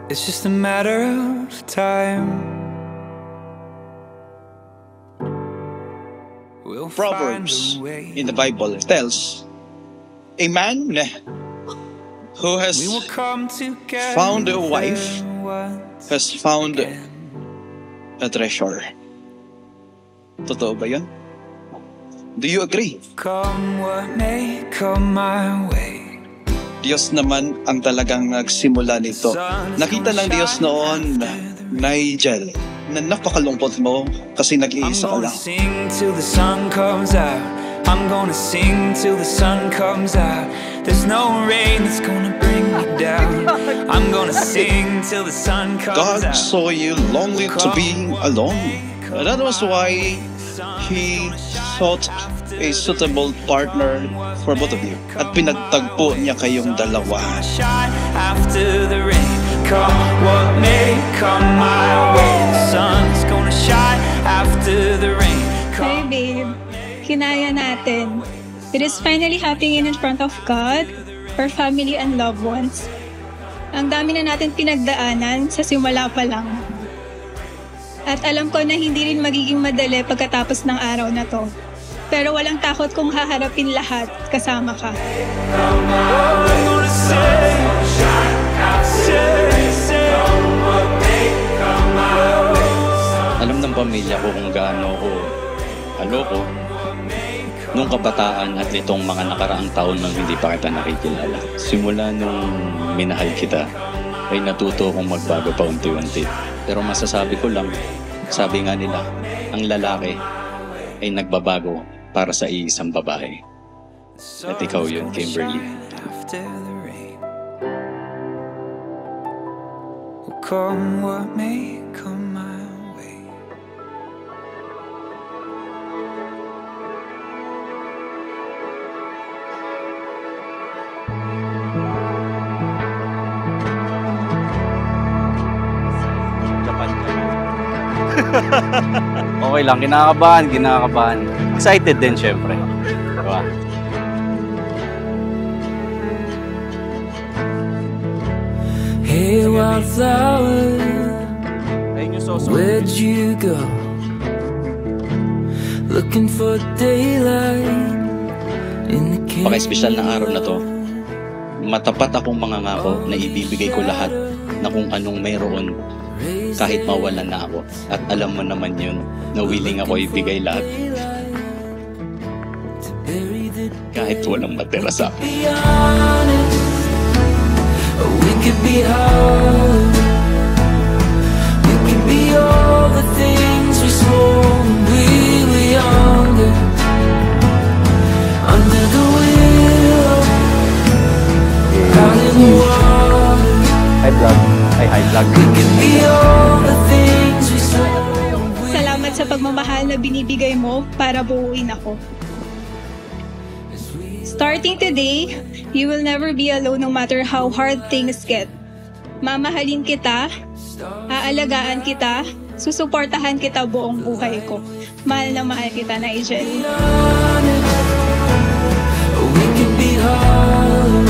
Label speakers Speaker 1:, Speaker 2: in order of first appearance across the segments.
Speaker 1: It's just a matter of time. We'll
Speaker 2: Proverbs in the Bible tells a man who has found a wife has found a treasure. Totoo ba yun? Do you agree?
Speaker 1: Come what may come my way.
Speaker 2: Diyos naman ang talagang nagsimula nito. Nakita ng Diyos noon, Nigel, na napakalungkot mo kasi nag-iisa ka lang.
Speaker 1: Sing till the sun comes out. I'm gonna sing till the sun comes out. There's no rain that's gonna bring me down. I'm gonna sing till the sun comes out.
Speaker 2: God saw you lonely to be alone. That was why He sought a suitable partner for both of you. At pinagtagpo niya kayong dalawa.
Speaker 1: After the rain, come what may come my way. The sun's gonna shine after the rain.
Speaker 3: Hey babe, kinaya natin. It is finally happening in front of God, our family and loved ones. Ang dami na natin pinagdaanan sa simula pa lang. At alam ko na hindi rin magiging madali pagkatapos ng araw na to. Pero walang takot kung haharapin lahat kasama ka.
Speaker 4: Alam ng pamilya ko kung gaano ako aloko nung kabataan at itong mga nakaraang taon nang hindi pa kita nakikilala. Simula nung minahal kita, ay natuto akong magbago pa unti-unti. Pero masasabi ko lang, sabi nga nila, ang lalaki ay nagbabago para sa iisang babae. At ikaw yun, Kimberly.
Speaker 1: Come what may come my way.
Speaker 4: Okay lang, kinakabahan. Excited din, syempre. Diba?
Speaker 1: Hey, wildflower, where'd you go? Looking for daylight in the cave.
Speaker 4: Paka-espesyal na araw na to, matapat akong mangangako na ibibigay ko lahat na kung anong mayroon kahit mawalan na ako. At alam mo naman yun, na willing ako ibigay lahat. Kahit walang matira sa akin.
Speaker 1: We could be hollow. We could be all the things we swore when we were younger. Under the willow, out in the water.
Speaker 4: Hi vlog.
Speaker 1: We could be all the things we swore.
Speaker 3: Salamat sa pagmamahal na binibigay mo para buuin ako. Starting today, you will never be alone no matter how hard things get. Mamahalin kita, aalagaan kita, susuportahan kita buong buhay ko. Mahal na mahal kita, Nigel.
Speaker 1: We could be hollow.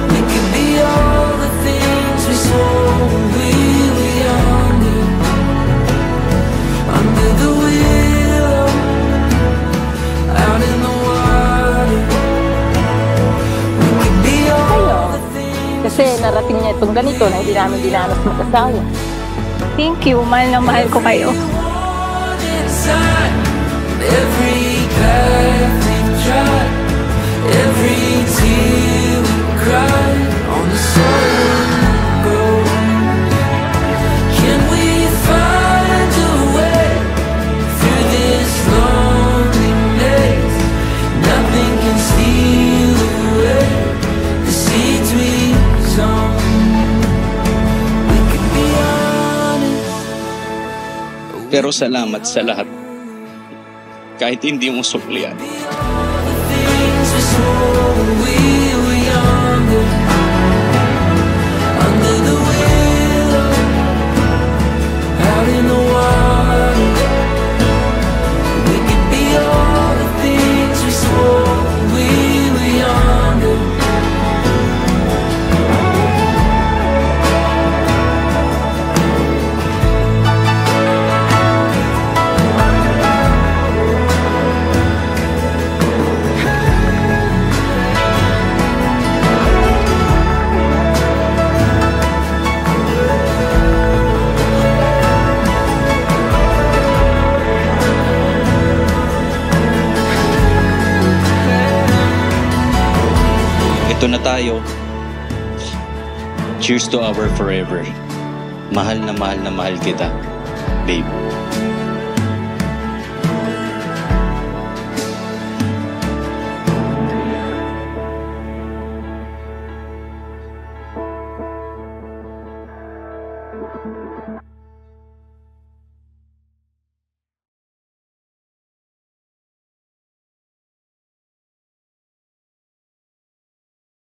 Speaker 1: We could be all the things we swore when we were younger. Under the willow, out in the water. We could be all the things.
Speaker 5: Kasi narating niya itong ganito na hindi namin dinanas mag-asawa.
Speaker 3: Thank you, mahal na mahal ko kayo.
Speaker 1: Every path we've tried, every tear we cried on the soul road. Can we find a way through this lonely maze? Nothing can steal away the seeds we've sown. We could be honest.
Speaker 4: Pero salamat sa lahat. Kahit hindi mo suklian. Ito na tayo. Cheers to our forever. Mahal na mahal kita, babe.